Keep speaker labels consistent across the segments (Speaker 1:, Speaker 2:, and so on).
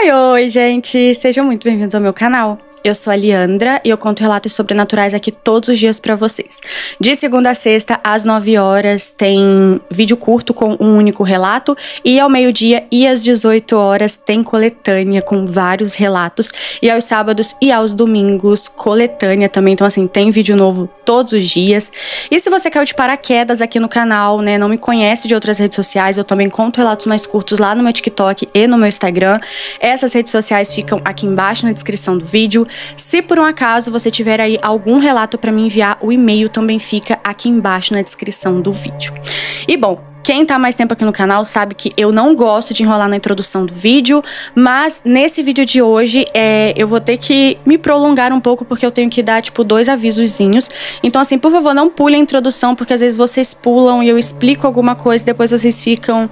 Speaker 1: Oi, oi, gente! Sejam muito bem-vindos ao meu canal. Eu sou a Liandra e eu conto relatos sobrenaturais aqui todos os dias pra vocês. De segunda a sexta, às 9 horas, tem vídeo curto com um único relato. E ao meio-dia e às 18 horas tem coletânea com vários relatos. E aos sábados e aos domingos, coletânea também. Então, assim, tem vídeo novo todos os dias. E se você caiu de paraquedas aqui no canal, né, não me conhece de outras redes sociais, eu também conto relatos mais curtos lá no meu TikTok e no meu Instagram. Essas redes sociais ficam aqui embaixo na descrição do vídeo. Se por um acaso você tiver aí algum relato para me enviar, o e-mail também fica aqui embaixo na descrição do vídeo. E bom, quem tá mais tempo aqui no canal sabe que eu não gosto de enrolar na introdução do vídeo, mas nesse vídeo de hoje eu vou ter que me prolongar um pouco porque eu tenho que dar, tipo, 2 avisozinhos. Então, assim, por favor, não pule a introdução, porque às vezes vocês pulam e eu explico alguma coisa e depois vocês ficam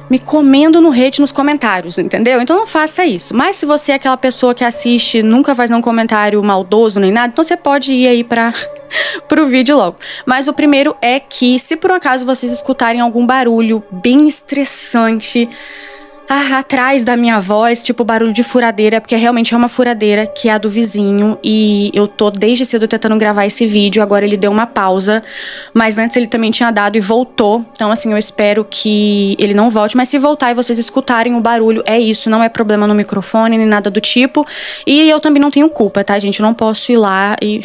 Speaker 1: me comendo no hate nos comentários, entendeu? Então não faça isso. Mas se você é aquela pessoa que assiste, nunca faz nenhum comentário maldoso nem nada, então você pode ir aí pro vídeo logo. Mas o primeiro é que, se por um acaso vocês escutarem algum barulho bem estressante atrás da minha voz, tipo barulho de furadeira, porque realmente é uma furadeira que é a do vizinho, e eu tô desde cedo tentando gravar esse vídeo. Agora ele deu uma pausa, mas antes ele também tinha dado e voltou, então assim, eu espero que ele não volte, mas se voltar e vocês escutarem o barulho, é isso, não é problema no microfone nem nada do tipo, e eu também não tenho culpa, tá, gente? Eu não posso ir lá e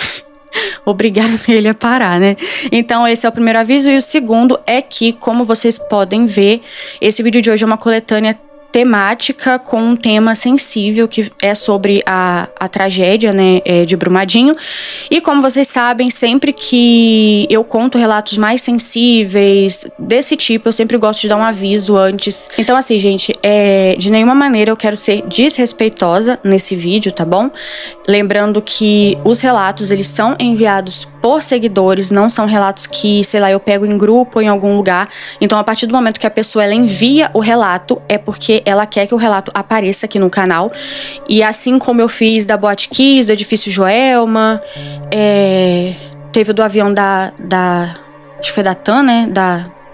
Speaker 1: obrigar ele a parar, né? Então esse é o primeiro aviso. E o segundo é que, como vocês podem ver, esse vídeo de hoje é uma coletânea temática com um tema sensível, que é sobre a tragédia, né, de Brumadinho. E como vocês sabem, sempre que eu conto relatos mais sensíveis desse tipo, eu sempre gosto de dar um aviso antes. Então assim, gente, de nenhuma maneira eu quero ser desrespeitosa nesse vídeo, tá bom? Lembrando que os relatos, eles são enviados por seguidores, não são relatos que, sei lá, eu pego em grupo ou em algum lugar. Então, a partir do momento que a pessoa ela envia o relato, é porque ela quer que o relato apareça aqui no canal. E assim como eu fiz da Boate Kiss, do Edifício Joelma, teve o do avião acho que foi da TAM, né,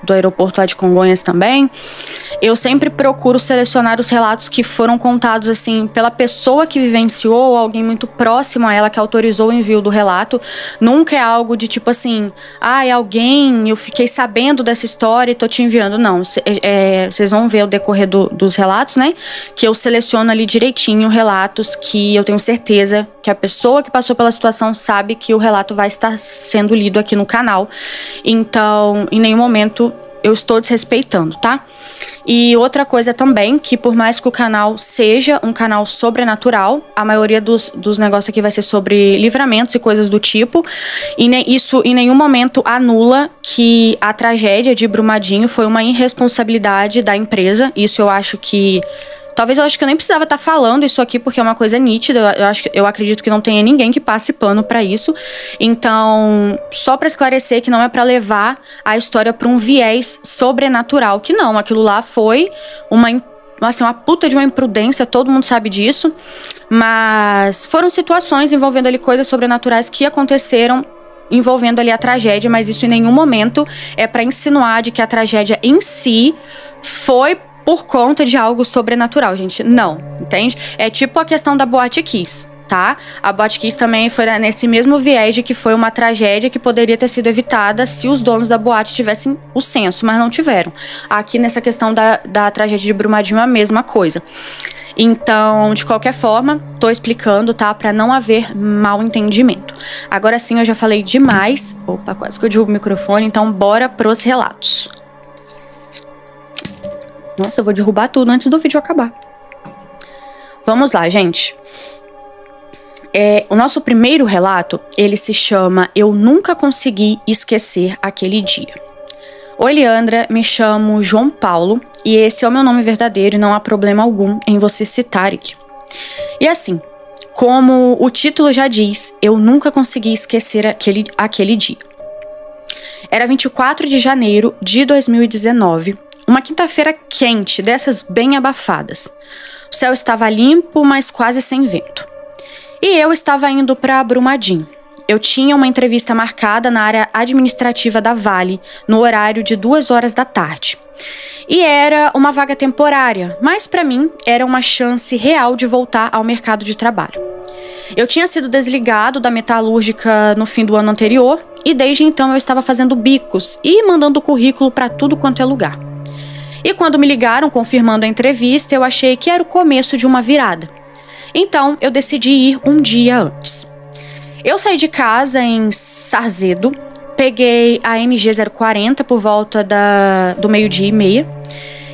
Speaker 1: do aeroporto lá de Congonhas também. Eu sempre procuro selecionar os relatos que foram contados, assim, pela pessoa que vivenciou, ou alguém muito próximo a ela que autorizou o envio do relato. Nunca é algo de tipo assim, eu fiquei sabendo dessa história e tô te enviando. Não, vocês vão ver o decorrer dos relatos, né? Que eu seleciono ali direitinho relatos que eu tenho certeza que a pessoa que passou pela situação sabe que o relato vai estar sendo lido aqui no canal. Então, em nenhum momento eu estou desrespeitando, tá? E outra coisa também, que por mais que o canal seja um canal sobrenatural, a maioria dos negócios aqui vai ser sobre livramentos e coisas do tipo, e isso em nenhum momento anula que a tragédia de Brumadinho foi uma irresponsabilidade da empresa. Isso eu acho que... Talvez eu acho que eu nem precisava estar falando isso aqui, porque é uma coisa nítida. Eu acredito que não tenha ninguém que passe pano pra isso. Então, só pra esclarecer que não é pra levar a história pra um viés sobrenatural, que não, aquilo lá foi uma puta de uma imprudência, todo mundo sabe disso. Mas foram situações envolvendo ali coisas sobrenaturais que aconteceram envolvendo ali a tragédia, mas isso em nenhum momento é pra insinuar de que a tragédia em si foi por conta de algo sobrenatural, gente. Não, entende? É tipo a questão da Boate Kiss, tá? A Boate Kiss também foi nesse mesmo viés de que foi uma tragédia que poderia ter sido evitada se os donos da boate tivessem o senso, mas não tiveram. Aqui nessa questão da tragédia de Brumadinho é a mesma coisa. Então, de qualquer forma, tô explicando, tá? Pra não haver mal entendimento. Agora sim, eu já falei demais. Opa, quase que eu derrubo o microfone. Então, bora pros relatos. Nossa, eu vou derrubar tudo antes do vídeo acabar. Vamos lá, gente. O nosso primeiro relato, ele se chama Eu Nunca Consegui Esquecer Aquele Dia. Oi, Leandra, me chamo João Paulo e esse é o meu nome verdadeiro e não há problema algum em você citar ele. E assim, como o título já diz, eu nunca consegui esquecer aquele dia. Era 24 de janeiro de 2019, uma quinta-feira quente, dessas bem abafadas. O céu estava limpo, mas quase sem vento. E eu estava indo para Brumadinho. eu tinha uma entrevista marcada na área administrativa da Vale, no horário de 2 horas da tarde. E era uma vaga temporária, mas para mim era uma chance real de voltar ao mercado de trabalho. Eu tinha sido desligado da metalúrgica no fim do ano anterior e desde então eu estava fazendo bicos e mandando currículo para tudo quanto é lugar. E quando me ligaram confirmando a entrevista, eu achei que era o começo de uma virada. Então eu decidi ir um dia antes. Eu saí de casa em Sarzedo, peguei a MG 040 por volta do 12h30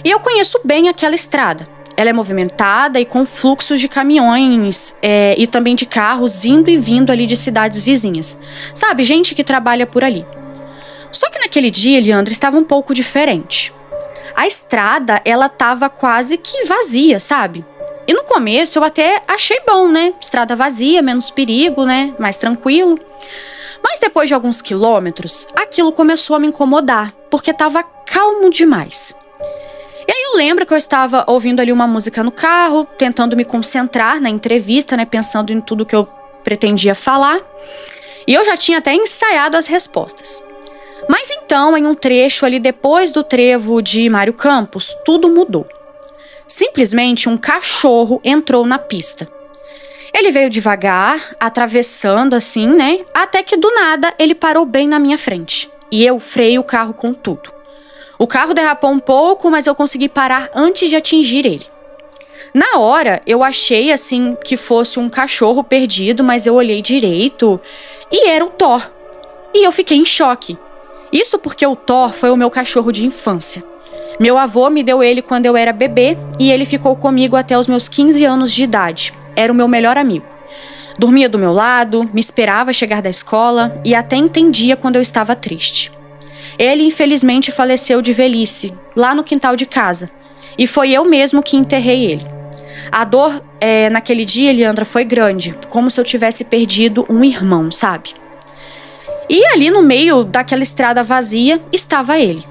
Speaker 1: e eu conheço bem aquela estrada. Ela é movimentada e com fluxos de caminhões e também de carros indo e vindo ali de cidades vizinhas. Sabe, gente que trabalha por ali. Só que naquele dia, Leandra, estava um pouco diferente. A estrada, ela tava quase que vazia, sabe? E no começo eu até achei bom, né? Estrada vazia, menos perigo, né? Mais tranquilo. Mas depois de alguns quilômetros, aquilo começou a me incomodar, porque tava calmo demais. E aí eu lembro que eu estava ouvindo ali uma música no carro, tentando me concentrar na entrevista, né? Pensando em tudo que eu pretendia falar. E eu já tinha até ensaiado as respostas. Mas então, em um trecho ali depois do trevo de Mário Campos, tudo mudou. Simplesmente um cachorro entrou na pista. Ele veio devagar, atravessando assim, né? Até que do nada ele parou bem na minha frente. E eu freiei o carro com tudo. O carro derrapou um pouco, mas eu consegui parar antes de atingir ele. Na hora, eu achei assim que fosse um cachorro perdido, mas eu olhei direito e era o Thor. E eu fiquei em choque. Isso porque o Thor foi o meu cachorro de infância. Meu avô me deu ele quando eu era bebê e ele ficou comigo até os meus 15 anos de idade. Era o meu melhor amigo. Dormia do meu lado, me esperava chegar da escola e até entendia quando eu estava triste. Ele, infelizmente, faleceu de velhice, lá no quintal de casa. E foi eu mesmo que enterrei ele. A dor naquele dia, Leandra, foi grande, como se eu tivesse perdido um irmão, sabe? E ali no meio daquela estrada vazia estava ele.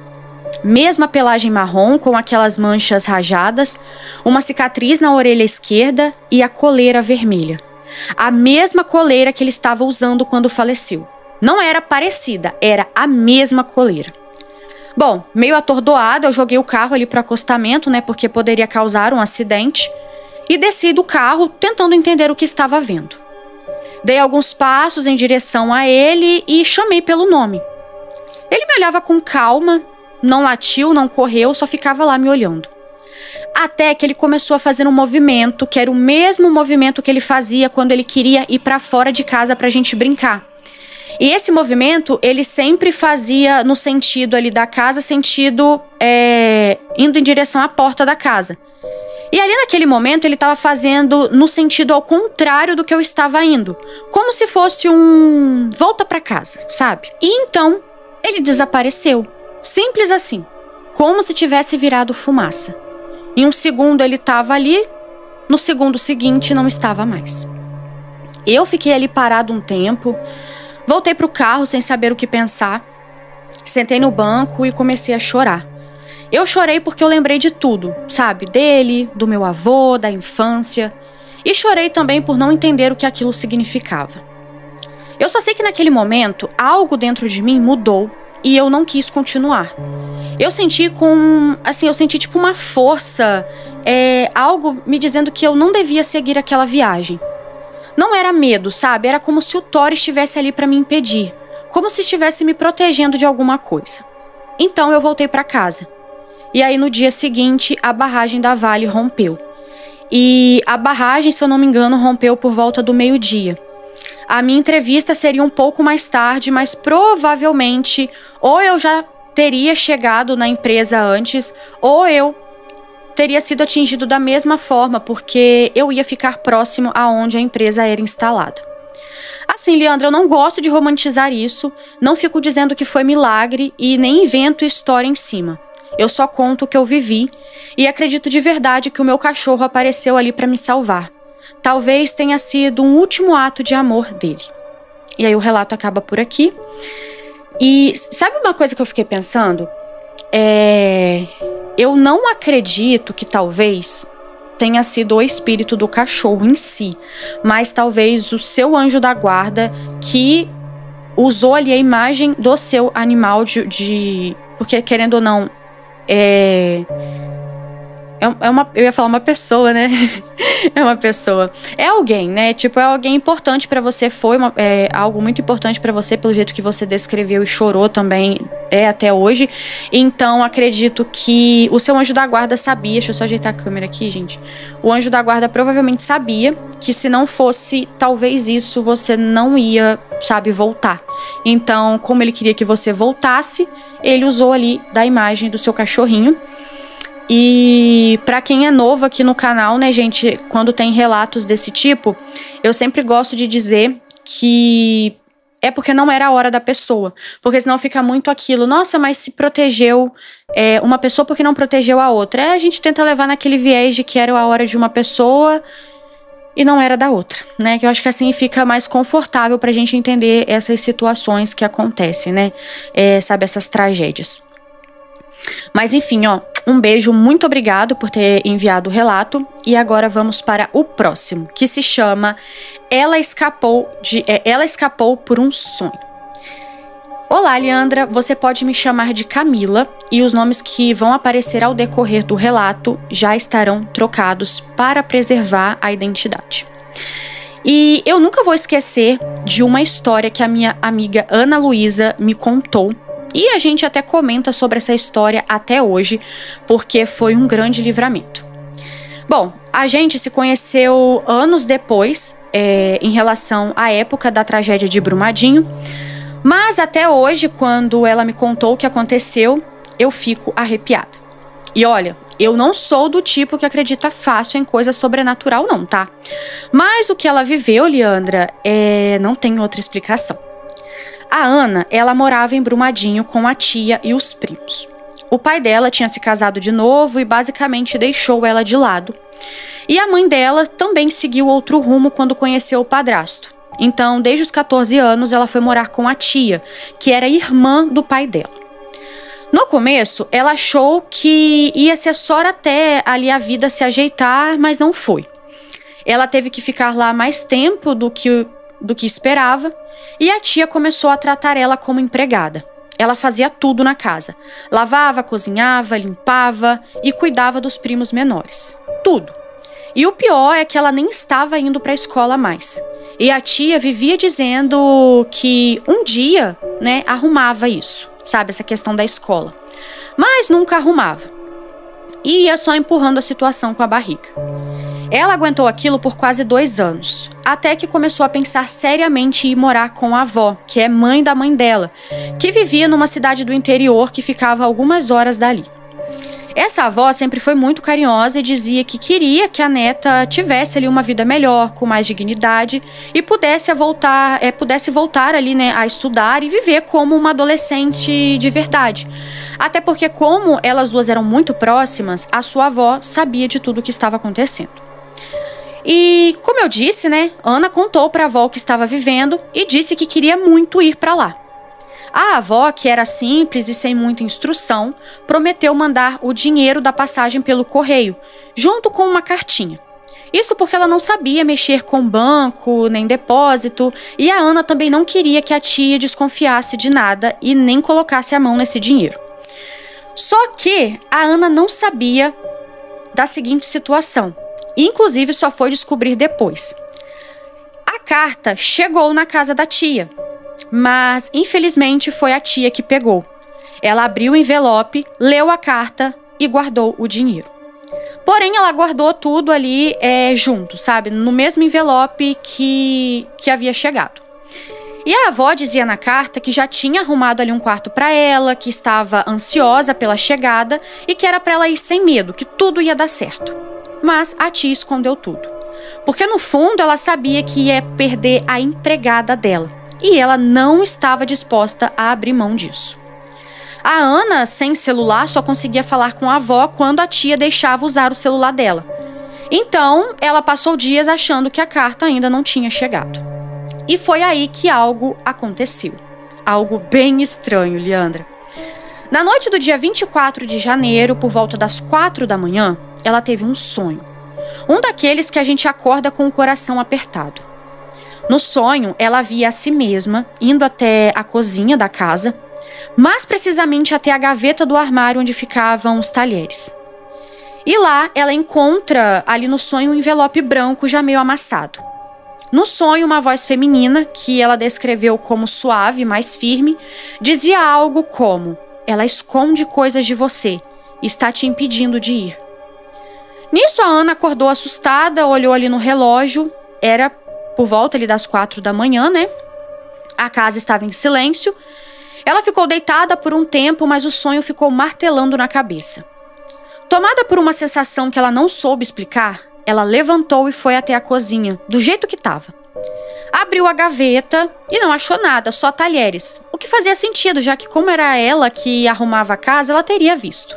Speaker 1: Mesma pelagem marrom com aquelas manchas rajadas, uma cicatriz na orelha esquerda e a coleira vermelha. A mesma coleira que ele estava usando quando faleceu. Não era parecida, era a mesma coleira. Bom, meio atordoado, eu joguei o carro ali para o acostamento, né, porque poderia causar um acidente, e desci do carro tentando entender o que estava vendo. Dei alguns passos em direção a ele e chamei pelo nome. Ele me olhava com calma, não latiu, não correu, só ficava lá me olhando. Até que ele começou a fazer um movimento, que era o mesmo movimento que ele fazia quando ele queria ir para fora de casa para a gente brincar. E esse movimento, ele sempre fazia no sentido ali da casa, indo em direção à porta da casa. E ali naquele momento, ele estava fazendo no sentido ao contrário do que eu estava indo. Como se fosse um volta para casa, sabe? E então, ele desapareceu. Simples assim. Como se tivesse virado fumaça. Em um segundo ele estava ali, no segundo seguinte não estava mais. Eu fiquei ali parado um tempo. Voltei pro carro sem saber o que pensar. Sentei no banco e comecei a chorar. Eu chorei porque eu lembrei de tudo, sabe? Dele, do meu avô, da infância. E chorei também por não entender o que aquilo significava. Eu só sei que naquele momento, algo dentro de mim mudou e eu não quis continuar. Eu senti tipo uma força, algo me dizendo que eu não devia seguir aquela viagem. Não era medo, sabe? Era como se o Thor estivesse ali para me impedir. Como se estivesse me protegendo de alguma coisa. Então eu voltei para casa. E aí no dia seguinte, a barragem da Vale rompeu. E a barragem, se eu não me engano, rompeu por volta do 12h. A minha entrevista seria um pouco mais tarde, mas provavelmente ou eu já teria chegado na empresa antes, ou eu teria sido atingido da mesma forma, porque eu ia ficar próximo aonde a empresa era instalada. Assim, Leandra, eu não gosto de romantizar isso, não fico dizendo que foi milagre e nem invento história em cima. Eu só conto o que eu vivi e acredito de verdade que o meu cachorro apareceu ali para me salvar. Talvez tenha sido um último ato de amor dele. E aí o relato acaba por aqui. E sabe uma coisa que eu fiquei pensando? Eu não acredito que talvez tenha sido o espírito do cachorro em si, mas talvez o seu anjo da guarda que usou ali a imagem do seu animal porque, querendo ou não, eu ia falar uma pessoa, né? É uma pessoa. É alguém, né? Tipo, é alguém importante pra você. Foi algo muito importante pra você, pelo jeito que você descreveu e chorou também, até hoje. Então, acredito que o seu anjo da guarda sabia. Deixa eu só ajeitar a câmera aqui, gente. O anjo da guarda provavelmente sabia que se não fosse talvez isso, você não ia, sabe, voltar. Então, como ele queria que você voltasse, ele usou ali da imagem do seu cachorrinho. E pra quem é novo aqui no canal, né, gente, quando tem relatos desse tipo, eu sempre gosto de dizer que é porque não era a hora da pessoa. Porque senão fica muito aquilo, nossa, mas se protegeu uma pessoa porque não protegeu a outra. A gente tenta levar naquele viés de que era a hora de uma pessoa e não era da outra, né? Que eu acho que assim fica mais confortável pra gente entender essas situações que acontecem, né? Sabe, essas tragédias. Mas enfim, ó, um beijo, muito obrigado por ter enviado o relato. E agora vamos para o próximo, que se chama Ela Escapou por um Sonho. Olá, Leandra, você pode me chamar de Camila e os nomes que vão aparecer ao decorrer do relato já estarão trocados para preservar a identidade. E eu nunca vou esquecer de uma história que a minha amiga Ana Luísa me contou. E a gente até comenta sobre essa história até hoje, porque foi um grande livramento. Bom, a gente se conheceu anos depois, em relação à época da tragédia de Brumadinho. Mas até hoje, quando ela me contou o que aconteceu, eu fico arrepiada. E olha, eu não sou do tipo que acredita fácil em coisa sobrenatural não, tá? Mas o que ela viveu, Leandra, não tem outra explicação. A Ana, ela morava em Brumadinho com a tia e os primos. O pai dela tinha se casado de novo e basicamente deixou ela de lado. E a mãe dela também seguiu outro rumo quando conheceu o padrasto. Então, desde os 14 anos, ela foi morar com a tia, que era irmã do pai dela. No começo, ela achou que ia ser só até ali a vida se ajeitar, mas não foi. Ela teve que ficar lá mais tempo do que esperava. E a tia começou a tratar ela como empregada. Ela fazia tudo na casa. Lavava, cozinhava, limpava e cuidava dos primos menores. Tudo. E o pior é que ela nem estava indo para a escola mais. E a tia vivia dizendo que um dia, né, arrumava isso. Sabe, essa questão da escola. Mas nunca arrumava. E ia só empurrando a situação com a barriga. Ela aguentou aquilo por quase 2 anos, até que começou a pensar seriamente em ir morar com a avó, que é mãe da mãe dela, que vivia numa cidade do interior que ficava a algumas horas dali. Essa avó sempre foi muito carinhosa e dizia que queria que a neta tivesse ali uma vida melhor, com mais dignidade e pudesse voltar ali, né, a estudar e viver como uma adolescente de verdade. Até porque, como elas duas eram muito próximas, a sua avó sabia de tudo o que estava acontecendo. E, como eu disse, né, Ana contou para a avó o que estava vivendo e disse que queria muito ir para lá. A avó, que era simples e sem muita instrução, prometeu mandar o dinheiro da passagem pelo correio, junto com uma cartinha. Isso porque ela não sabia mexer com banco, nem depósito, e a Ana também não queria que a tia desconfiasse de nada e nem colocasse a mão nesse dinheiro. Só que a Ana não sabia da seguinte situação, e inclusive só foi descobrir depois. A carta chegou na casa da tia, mas infelizmente foi a tia que pegou. Ela abriu o envelope, leu a carta e guardou o dinheiro. Porém, ela guardou tudo ali junto, sabe? No mesmo envelope que havia chegado. E a avó dizia na carta que já tinha arrumado ali um quarto para ela, que estava ansiosa pela chegada e que era para ela ir sem medo, que tudo ia dar certo. Mas a tia escondeu tudo. Porque no fundo ela sabia que ia perder a empregada dela. E ela não estava disposta a abrir mão disso. A Ana, sem celular, só conseguia falar com a avó quando a tia deixava usar o celular dela. Então, ela passou dias achando que a carta ainda não tinha chegado. E foi aí que algo aconteceu. Algo bem estranho, Leandra. Na noite do dia 24 de janeiro, por volta das 4 da manhã, ela teve um sonho. um daqueles que a gente acorda com o coração apertado. No sonho, ela via a si mesma indo até a cozinha da casa, mais precisamente até a gaveta do armário onde ficavam os talheres. E lá ela encontra ali no sonho um envelope branco já meio amassado. No sonho, uma voz feminina, que ela descreveu como suave, mais firme, dizia algo como: ela esconde coisas de você e está te impedindo de ir. Nisso a Ana acordou assustada, olhou ali no relógio, era por volta ali das 4 da manhã, né? A casa estava em silêncio. Ela ficou deitada por um tempo, mas o sonho ficou martelando na cabeça. Tomada por uma sensação que ela não soube explicar, ela levantou e foi até a cozinha, do jeito que estava. Abriu a gaveta e não achou nada, só talheres. O que fazia sentido, já que como era ela que arrumava a casa, ela teria visto.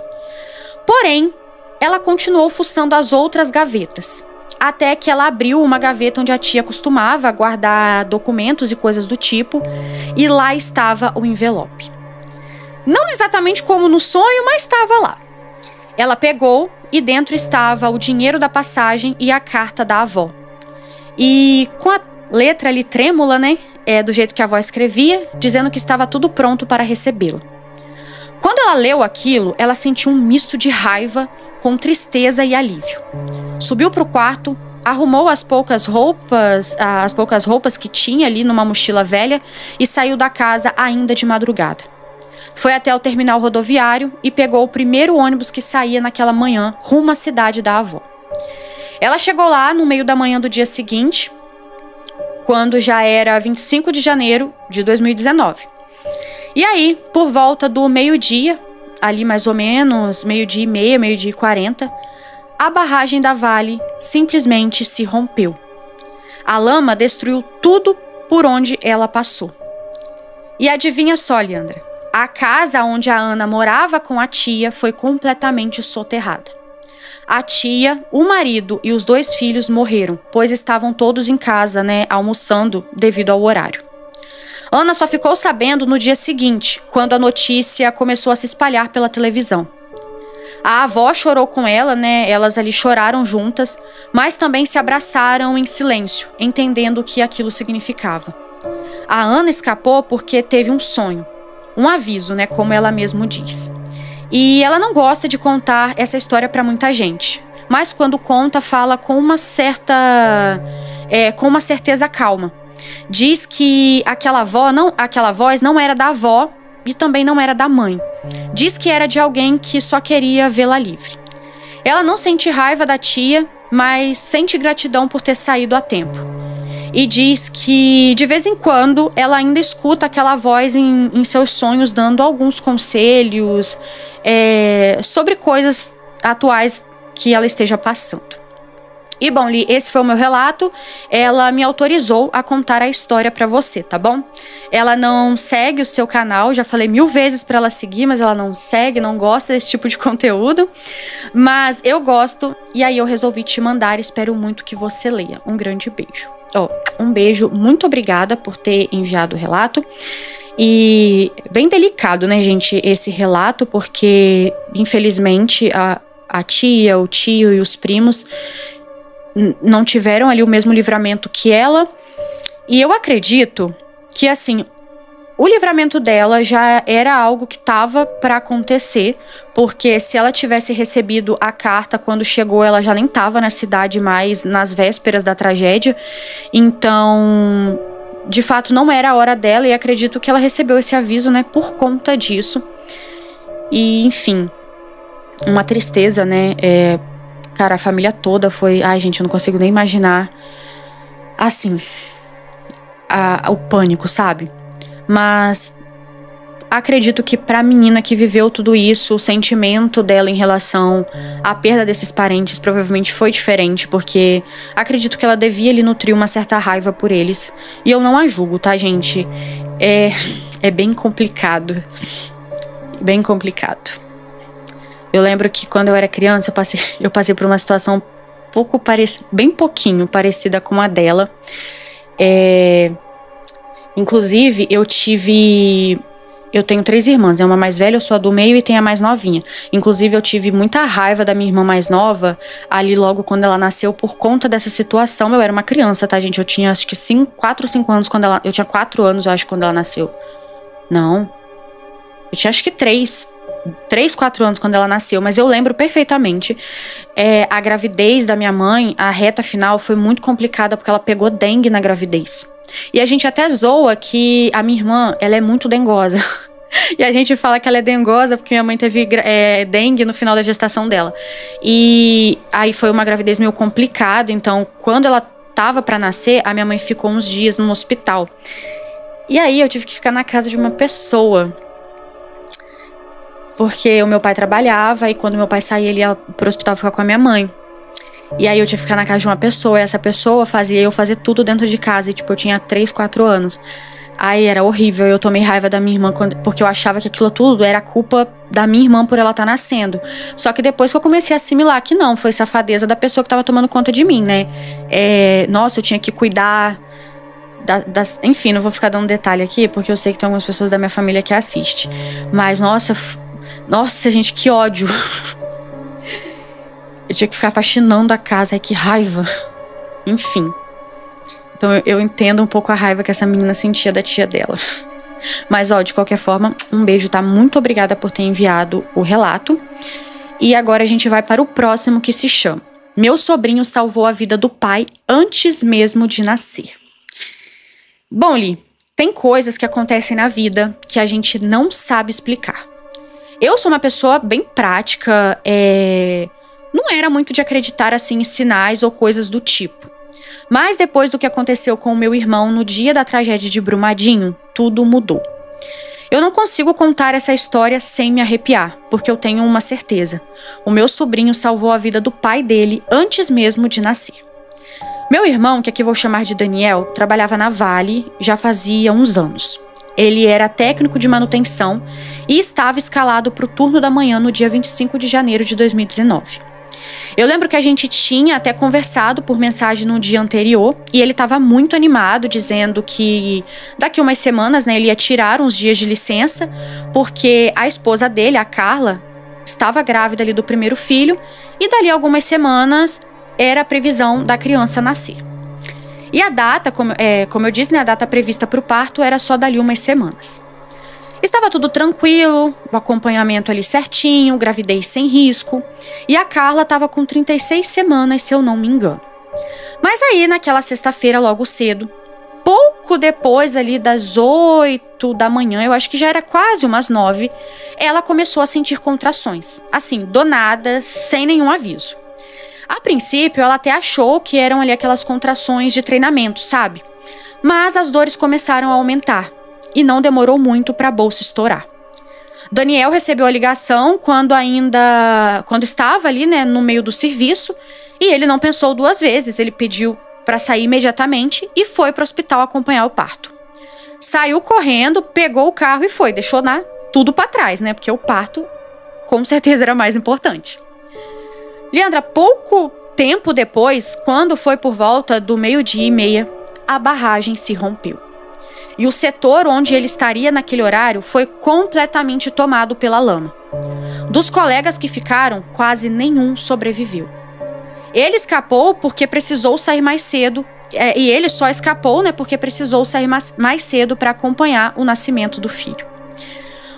Speaker 1: Porém, ela continuou fuçando as outras gavetas, até que ela abriu uma gaveta onde a tia costumava guardar documentos e coisas do tipo, e lá estava o envelope. Não exatamente como no sonho, mas estava lá. Ela pegou e dentro estava o dinheiro da passagem e a carta da avó. E com a letra ali trêmula, né, do jeito que a avó escrevia, dizendo que estava tudo pronto para recebê-la. Quando ela leu aquilo, ela sentiu um misto de raiva com tristeza e alívio. Subiu para o quarto, arrumou as poucas roupas que tinha ali numa mochila velha e saiu da casa ainda de madrugada. Foi até o terminal rodoviário e pegou o primeiro ônibus que saía naquela manhã rumo à cidade da avó. Ela chegou lá no meio da manhã do dia seguinte, quando já era 25 de janeiro de 2019. E aí, por volta do meio-dia, ali mais ou menos, meio-dia e meia, meio-dia e 40, a barragem da Vale simplesmente se rompeu. A lama destruiu tudo por onde ela passou. E adivinha só, Leandra, a casa onde a Ana morava com a tia foi completamente soterrada. A tia, o marido e os 2 filhos morreram, pois estavam todos em casa, né, almoçando devido ao horário. Ana só ficou sabendo no dia seguinte, quando a notícia começou a se espalhar pela televisão. A avó chorou com ela, né? Elas ali choraram juntas, mas também se abraçaram em silêncio, entendendo o que aquilo significava. A Ana escapou porque teve um sonho, um aviso, né? Como ela mesma diz. E ela não gosta de contar essa história para muita gente, mas quando conta, fala com uma certeza calma. Diz que aquela voz não era da avó e também não era da mãe. Diz que era de alguém que só queria vê-la livre. Ela não sente raiva da tia, mas sente gratidão por ter saído a tempo. E diz que, de vez em quando, ela ainda escuta aquela voz em seus sonhos, dando alguns conselhos sobre coisas atuais que ela esteja passando. E bom, Li, esse foi o meu relato. Ela me autorizou a contar a história pra você, tá bom? Ela não segue o seu canal, já falei 1000 vezes pra ela seguir, mas ela não segue, não gosta desse tipo de conteúdo. Mas eu gosto, e aí eu resolvi te mandar, espero muito que você leia. Um grande beijo. Um beijo, muito obrigada por ter enviado o relato. E bem delicado, né, gente, esse relato, porque infelizmente a tia, o tio e os primos não tiveram ali o mesmo livramento que ela. E eu acredito que, assim, o livramento dela já era algo que estava para acontecer, porque se ela tivesse recebido a carta quando chegou, ela já nem estava na cidade mais, nas vésperas da tragédia. Então, de fato, não era a hora dela, e acredito que ela recebeu esse aviso, né, por conta disso. E, enfim, uma tristeza, né, cara, a família toda foi... Ai, gente, eu não consigo nem imaginar, assim, o pânico, sabe? Mas acredito que pra menina que viveu tudo isso, o sentimento dela em relação à perda desses parentes provavelmente foi diferente, porque acredito que ela devia ali nutrir uma certa raiva por eles. E eu não a julgo, tá, gente? É bem complicado. Bem complicado. Eu lembro que quando eu era criança, eu passei por uma situação bem pouquinho parecida com a dela. Inclusive, eu Eu tenho 3 irmãs, uma mais velha, eu sou a do meio e tem a mais novinha. Inclusive, eu tive muita raiva da minha irmã mais nova, ali logo quando ela nasceu, por conta dessa situação. Eu era uma criança, tá, gente? Eu tinha acho que 4 ou 5 anos quando ela... Eu tinha 4 anos, eu acho, quando ela nasceu. Não. Eu tinha acho que 3, 4 anos quando ela nasceu, mas eu lembro perfeitamente. A gravidez da minha mãe, a reta final, foi muito complicada porque ela pegou dengue na gravidez. E a gente até zoa que a minha irmã, ela é muito dengosa. E a gente fala que ela é dengosa porque minha mãe teve dengue no final da gestação dela. E aí foi uma gravidez meio complicada, então quando ela tava pra nascer, a minha mãe ficou uns dias no hospital. E aí eu tive que ficar na casa de uma pessoa. Porque o meu pai trabalhava e quando meu pai saía, ele ia pro hospital ficar com a minha mãe. E aí eu tinha que ficar na casa de uma pessoa, e essa pessoa fazia eu fazer tudo dentro de casa. E tipo, eu tinha 3, 4 anos. Aí era horrível, eu tomei raiva da minha irmã, porque eu achava que aquilo tudo era culpa da minha irmã por ela estar nascendo. Só que depois que eu comecei a assimilar que não, foi safadeza da pessoa que tava tomando conta de mim, né? Nossa, eu tinha que cuidar enfim, não vou ficar dando detalhe aqui, porque eu sei que tem algumas pessoas da minha família que assistem. Mas, nossa, gente, que ódio. Eu tinha que ficar faxinando a casa, ai, que raiva. Enfim. Então eu entendo um pouco a raiva que essa menina sentia da tia dela. Mas, de qualquer forma, um beijo, tá? Muito obrigada por ter enviado o relato. E agora a gente vai para o próximo, que se chama Meu sobrinho salvou a vida do pai antes mesmo de nascer. Bom, Li, tem coisas que acontecem na vida que a gente não sabe explicar. Eu sou uma pessoa bem prática, não era muito de acreditar assim em sinais ou coisas do tipo. Mas depois do que aconteceu com o meu irmão no dia da tragédia de Brumadinho, tudo mudou. Eu não consigo contar essa história sem me arrepiar, porque eu tenho uma certeza. O meu sobrinho salvou a vida do pai dele antes mesmo de nascer. Meu irmão, que aqui vou chamar de Daniel, trabalhava na Vale já fazia uns anos. Ele era técnico de manutenção e estava escalado para o turno da manhã no dia 25 de janeiro de 2019. Eu lembro que a gente tinha até conversado por mensagem no dia anterior e ele estava muito animado, dizendo que daqui umas semanas, né, ele ia tirar uns dias de licença, porque a esposa dele, a Carla, estava grávida ali do primeiro filho e dali algumas semanas era a previsão da criança nascer. E a data, como eu disse, né, a data prevista para o parto era só dali umas semanas. Estava tudo tranquilo, o acompanhamento ali certinho, gravidez sem risco. E a Carla estava com 36 semanas, se eu não me engano. Mas aí, naquela sexta-feira, logo cedo, pouco depois ali das 8 da manhã, eu acho que já era quase umas 9, ela começou a sentir contrações. Assim, do nada, sem nenhum aviso. A princípio, ela até achou que eram ali aquelas contrações de treinamento, sabe? Mas as dores começaram a aumentar. E não demorou muito para a bolsa estourar. Daniel recebeu a ligação quando estava ali, né, no meio do serviço, e ele não pensou 2 vezes. Ele pediu para sair imediatamente e foi para o hospital acompanhar o parto. Saiu correndo, pegou o carro e foi, deixou tudo para trás, né, porque o parto com certeza era mais importante. Leandra, pouco tempo depois, quando foi por volta do 12:30, a barragem se rompeu. E o setor onde ele estaria naquele horário foi completamente tomado pela lama. Dos colegas que ficaram, quase nenhum sobreviveu. Ele escapou porque precisou sair mais cedo, e ele só escapou, né, porque precisou sair mais cedo para acompanhar o nascimento do filho.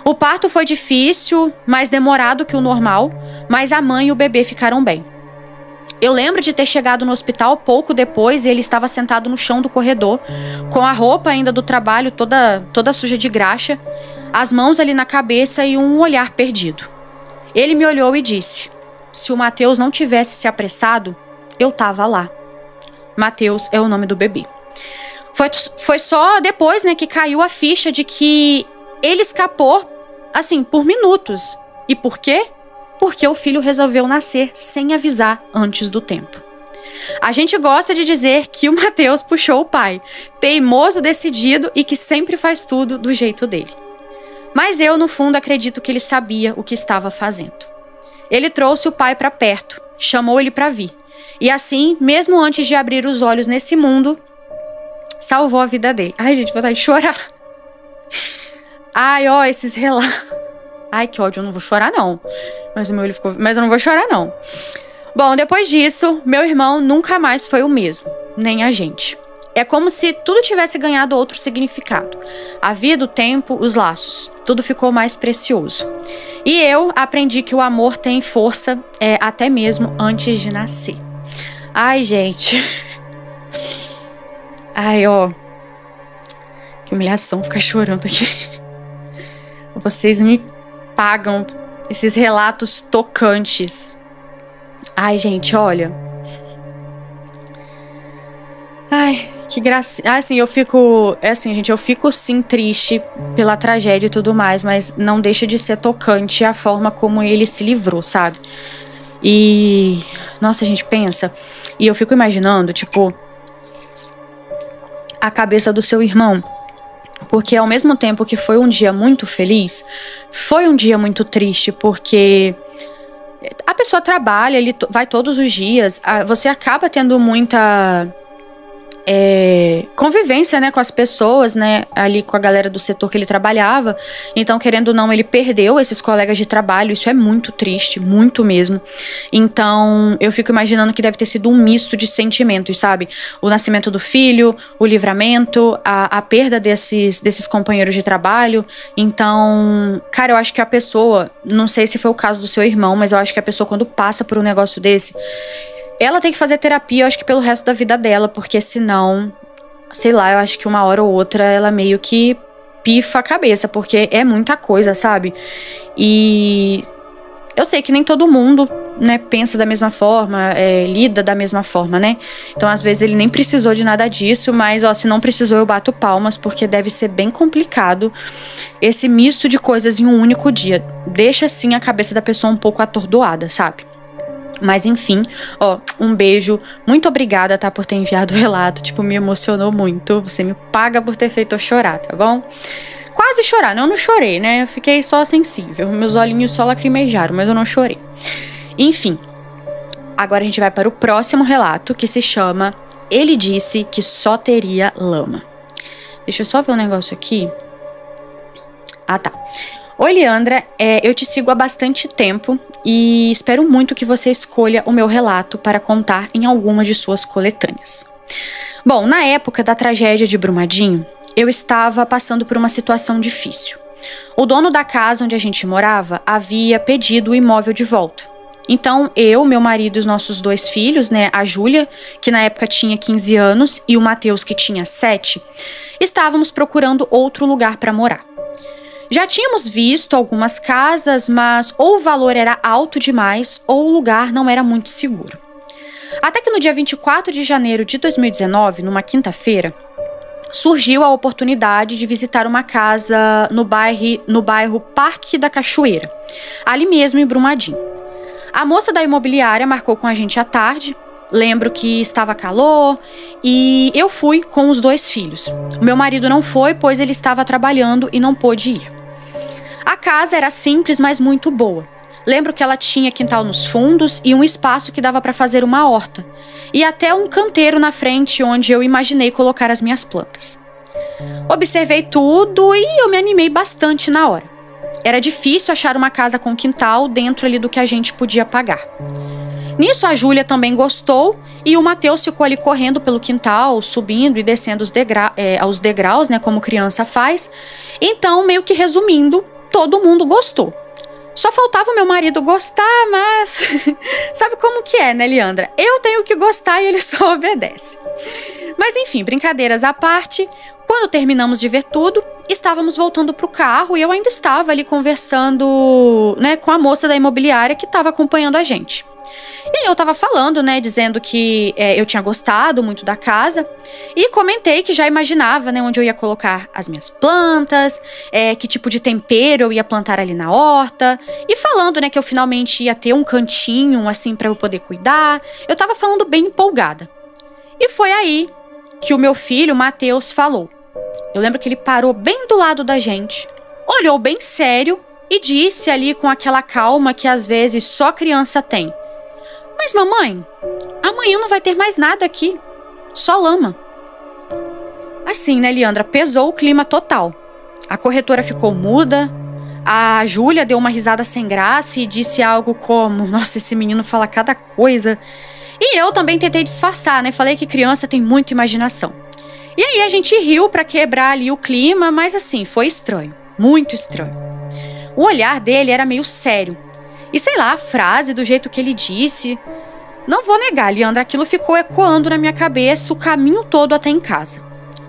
Speaker 1: O parto foi difícil, mais demorado que o normal, mas a mãe e o bebê ficaram bem. Eu lembro de ter chegado no hospital pouco depois e ele estava sentado no chão do corredor, com a roupa ainda do trabalho toda suja de graxa, as mãos ali na cabeça e um olhar perdido. Ele me olhou e disse: se o Matheus não tivesse se apressado, eu tava lá. Matheus é o nome do bebê. Foi só depois, né, que caiu a ficha de que ele escapou, assim, por minutos. E por quê? Porque o filho resolveu nascer sem avisar antes do tempo. A gente gosta de dizer que o Matheus puxou o pai, teimoso, decidido e que sempre faz tudo do jeito dele. Mas eu, no fundo, acredito que ele sabia o que estava fazendo. Ele trouxe o pai para perto, chamou ele para vir. E assim, mesmo antes de abrir os olhos nesse mundo, salvou a vida dele. Ai, gente, vou vontade de chorar. Ai, ó, esses relatos. Ai, que ódio, eu não vou chorar, não. Mas o meu olho ficou... Mas eu não vou chorar, não. Bom, depois disso, meu irmão nunca mais foi o mesmo. Nem a gente. É como se tudo tivesse ganhado outro significado. A vida, o tempo, os laços. Tudo ficou mais precioso. E eu aprendi que o amor tem força até mesmo antes de nascer. Ai, gente. Ai, ó. Que humilhação ficar chorando aqui. Vocês me pagam esses relatos tocantes. Ai, gente, olha. Ai, que graça. Assim, eu fico... É assim, gente, eu fico sim triste pela tragédia e tudo mais, mas não deixa de ser tocante a forma como ele se livrou, sabe? E... Nossa, gente, pensa. E eu fico imaginando, tipo... A cabeça do seu irmão. Porque ao mesmo tempo que foi um dia muito feliz, foi um dia muito triste, porque a pessoa trabalha, ele vai todos os dias, você acaba tendo muita convivência, né, com as pessoas, né, ali com a galera do setor que ele trabalhava. Então, querendo ou não, ele perdeu esses colegas de trabalho. Isso é muito triste, muito mesmo. Então, eu fico imaginando que deve ter sido um misto de sentimentos, sabe? O nascimento do filho, o livramento, a perda desses companheiros de trabalho. Então, cara, eu acho que a pessoa, não sei se foi o caso do seu irmão, mas eu acho que a pessoa, quando passa por um negócio desse, ela tem que fazer terapia, eu acho que pelo resto da vida dela, porque senão, sei lá, eu acho que uma hora ou outra ela meio que pifa a cabeça, porque é muita coisa, sabe? E eu sei que nem todo mundo, né, pensa da mesma forma, lida da mesma forma, né? Então, às vezes, ele nem precisou de nada disso, mas, ó, se não precisou, eu bato palmas, porque deve ser bem complicado esse misto de coisas em um único dia. Deixa, assim, a cabeça da pessoa um pouco atordoada, sabe? Mas enfim, ó, um beijo. Muito obrigada, tá, por ter enviado o relato. Tipo, me emocionou muito. Você me paga por ter feito eu chorar, tá bom? Quase chorar, não chorei, né? Eu fiquei só sensível. Meus olhinhos só lacrimejaram, mas eu não chorei. Enfim, agora a gente vai para o próximo relato, que se chama Ele Disse Que Só Teria Lama. Deixa eu só ver um negócio aqui. Ah, tá. Oi, Leandra, eu te sigo há bastante tempo e espero muito que você escolha o meu relato para contar em alguma de suas coletâneas. Bom, na época da tragédia de Brumadinho, eu estava passando por uma situação difícil. O dono da casa onde a gente morava havia pedido o imóvel de volta. Então, eu, meu marido e os nossos 2 filhos, né, a Júlia, que na época tinha 15 anos, e o Matheus, que tinha 7, estávamos procurando outro lugar para morar. Já tínhamos visto algumas casas, mas ou o valor era alto demais ou o lugar não era muito seguro. Até que no dia 24 de janeiro de 2019, numa quinta-feira, surgiu a oportunidade de visitar uma casa no bairro Parque da Cachoeira, ali mesmo em Brumadinho. A moça da imobiliária marcou com a gente à tarde. Lembro que estava calor e eu fui com os 2 filhos. O meu marido não foi, pois ele estava trabalhando e não pôde ir. A casa era simples, mas muito boa. Lembro que ela tinha quintal nos fundos e um espaço que dava para fazer uma horta. E até um canteiro na frente onde eu imaginei colocar as minhas plantas. Observei tudo e eu me animei bastante na hora. Era difícil achar uma casa com quintal dentro ali do que a gente podia pagar. Nisso a Júlia também gostou e o Matheus ficou ali correndo pelo quintal, subindo e descendo aos degraus, né, como criança faz. Então, meio que resumindo, todo mundo gostou. Só faltava o meu marido gostar, mas sabe como que é, né, Leandra? Eu tenho que gostar e ele só obedece. Mas enfim, brincadeiras à parte, quando terminamos de ver tudo, estávamos voltando pro carro e eu ainda estava ali conversando, né, com a moça da imobiliária que estava acompanhando a gente. E aí eu tava falando, né, dizendo que eu tinha gostado muito da casa e comentei que já imaginava, né, onde eu ia colocar as minhas plantas, que tipo de tempero eu ia plantar ali na horta e falando, né, que eu finalmente ia ter um cantinho, assim, pra eu poder cuidar. Eu tava falando bem empolgada. E foi aí que o meu filho, o Matheus, falou. Eu lembro que ele parou bem do lado da gente, olhou bem sério e disse ali com aquela calma que às vezes só criança tem: "Mas mamãe, amanhã não vai ter mais nada aqui, só lama." Assim, né, Leandra, pesou o clima total. A corretora ficou muda. A Júlia deu uma risada sem graça e disse algo como: nossa, esse menino fala cada coisa. E eu também tentei disfarçar, né? Falei que criança tem muita imaginação. E aí a gente riu pra quebrar ali o clima, mas assim, foi estranho. Muito estranho. O olhar dele era meio sério. E sei lá, a frase, do jeito que ele disse... Não vou negar, Leandra, aquilo ficou ecoando na minha cabeça o caminho todo até em casa.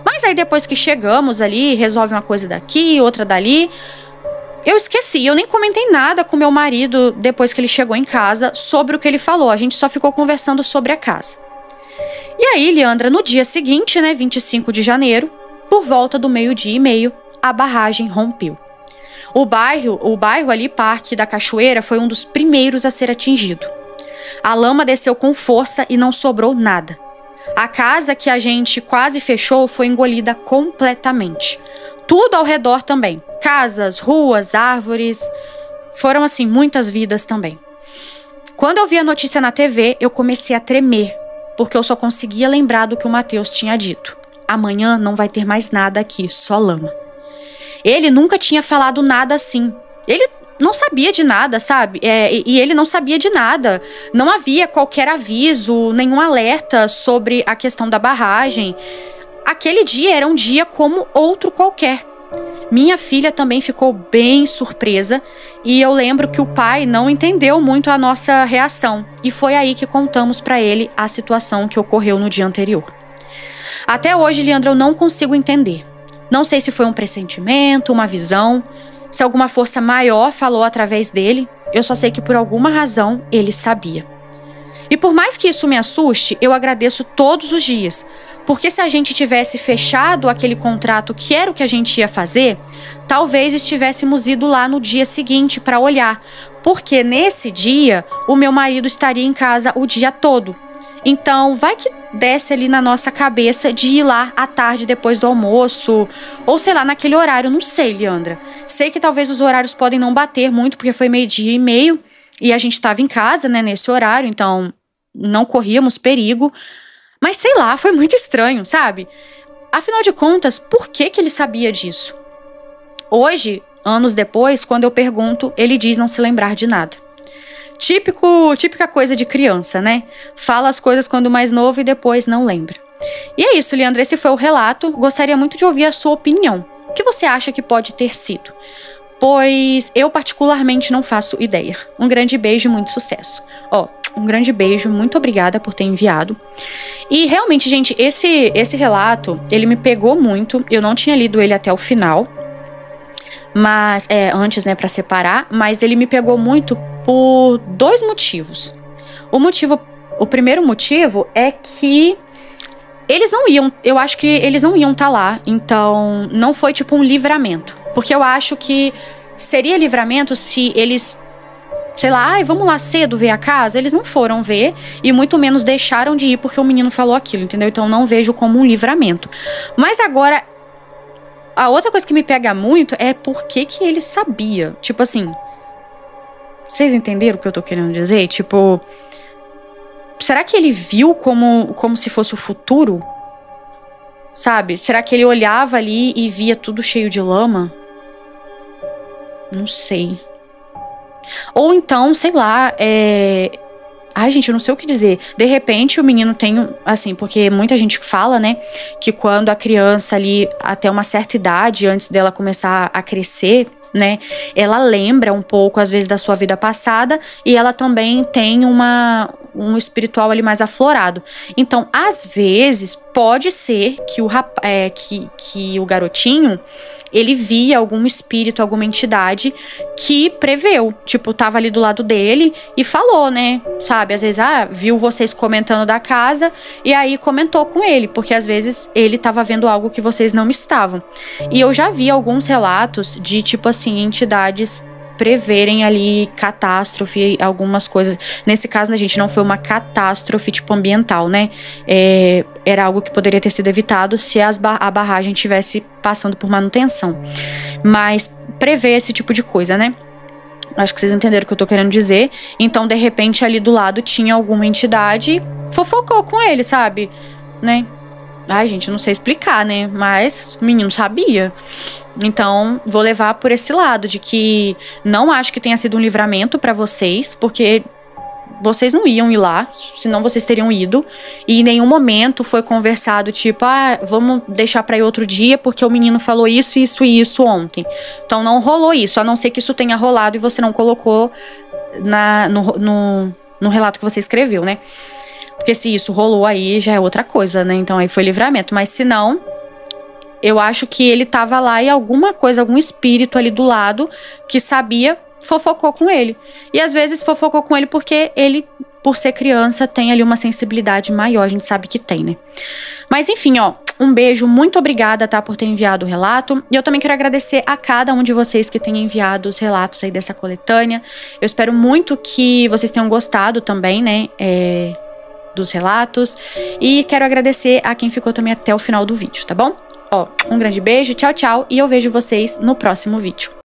Speaker 1: Mas aí depois que chegamos ali, resolve uma coisa daqui, outra dali... Eu esqueci, eu nem comentei nada com meu marido depois que ele chegou em casa sobre o que ele falou. A gente só ficou conversando sobre a casa. E aí, Leandra, no dia seguinte, né, 25 de janeiro, por volta do 12:30, a barragem rompeu. O bairro ali, Parque da Cachoeira, foi um dos primeiros a ser atingido. A lama desceu com força e não sobrou nada. A casa que a gente quase fechou foi engolida completamente. Tudo ao redor também. Casas, ruas, árvores. Foram, assim, muitas vidas também. Quando eu vi a notícia na TV, eu comecei a tremer, porque eu só conseguia lembrar do que o Matheus tinha dito. Amanhã não vai ter mais nada aqui, só lama. Ele nunca tinha falado nada assim. Ele não sabia de nada, sabe? E ele não sabia de nada. Não havia qualquer aviso, nenhum alerta sobre a questão da barragem. Aquele dia era um dia como outro qualquer. Minha filha também ficou bem surpresa e eu lembro que o pai não entendeu muito a nossa reação. E foi aí que contamos pra ele a situação que ocorreu no dia anterior. Até hoje, Leandra, eu não consigo entender. Não sei se foi um pressentimento, uma visão, se alguma força maior falou através dele. Eu só sei que por alguma razão ele sabia. E por mais que isso me assuste, eu agradeço todos os dias. Porque se a gente tivesse fechado aquele contrato que era o que a gente ia fazer, talvez estivéssemos ido lá no dia seguinte para olhar. Porque nesse dia, o meu marido estaria em casa o dia todo. Então, vai que desce ali na nossa cabeça de ir lá à tarde depois do almoço. Ou sei lá, naquele horário, não sei, Leandra. Sei que talvez os horários podem não bater muito, porque foi 12:30 e a gente estava em casa, né, nesse horário, então não corríamos perigo. Mas sei lá, foi muito estranho, sabe? Afinal de contas, por que ele sabia disso? Hoje, anos depois, quando eu pergunto, ele diz não se lembrar de nada. Típica coisa de criança, né? Fala as coisas quando mais novo e depois não lembra. E é isso, Leandra, esse foi o relato. Gostaria muito de ouvir a sua opinião. O que você acha que pode ter sido? Pois eu particularmente não faço ideia. Um grande beijo e muito sucesso. Um grande beijo, muito obrigada por ter enviado. E realmente, gente, esse relato, ele me pegou muito. Eu não tinha lido ele até o final, mas antes, né, para separar, mas ele me pegou muito por dois motivos. O primeiro motivo é que eu acho que eles não iam estar lá, então não foi tipo um livramento, porque eu acho que seria livramento se eles, sei lá, vamos lá cedo ver a casa. Eles não foram ver e muito menos deixaram de ir porque o menino falou aquilo, entendeu? Então não vejo como um livramento. Mas agora, a outra coisa que me pega muito é por que ele sabia. Tipo assim, vocês entenderam o que eu tô querendo dizer? Tipo, será que ele viu como se fosse o futuro? Sabe? Será que ele olhava ali e via tudo cheio de lama? Não sei. Ou então, sei lá, ai, gente, eu não sei o que dizer. De repente, o menino tem, assim, porque muita gente fala, né, que quando a criança ali, até uma certa idade, antes dela começar a crescer, né, ela lembra um pouco, às vezes, da sua vida passada e ela também tem um espiritual ali mais aflorado. Então, às vezes, pode ser que o garotinho, ele via algum espírito, alguma entidade que preveu, tipo, tava ali do lado dele e falou, né, sabe, às vezes, viu vocês comentando da casa e aí comentou com ele, porque às vezes ele tava vendo algo que vocês não estavam. E eu já vi alguns relatos de, tipo assim, entidades preverem ali catástrofe, algumas coisas. Nesse caso, né, gente, não foi uma catástrofe tipo ambiental, né? Era algo que poderia ter sido evitado se a barragem estivesse passando por manutenção. Mas prever esse tipo de coisa, né? Acho que vocês entenderam o que eu tô querendo dizer. Então, de repente, ali do lado tinha alguma entidade e fofocou com ele, sabe? Né? Ai, gente, eu não sei explicar, né? Mas o menino sabia. Então, vou levar por esse lado de que não acho que tenha sido um livramento pra vocês, porque vocês não iam ir lá, senão vocês teriam ido. E em nenhum momento foi conversado, tipo, vamos deixar pra ir outro dia, porque o menino falou isso, isso e isso ontem. Então não rolou isso, a não ser que isso tenha rolado e você não colocou no relato que você escreveu, né? Porque se isso rolou aí, já é outra coisa, né? Então aí foi livramento. Mas se não, eu acho que ele tava lá e alguma coisa, algum espírito ali do lado que sabia, fofocou com ele. E às vezes fofocou com ele porque ele, por ser criança, tem ali uma sensibilidade maior. A gente sabe que tem, né? Mas enfim, ó, um beijo, muito obrigada, tá, por ter enviado o relato. E eu também quero agradecer a cada um de vocês que tem enviado os relatos aí dessa coletânea. Eu espero muito que vocês tenham gostado também, né, dos relatos. E quero agradecer a quem ficou também até o final do vídeo, tá bom? Ó, um grande beijo, tchau, tchau. E eu vejo vocês no próximo vídeo.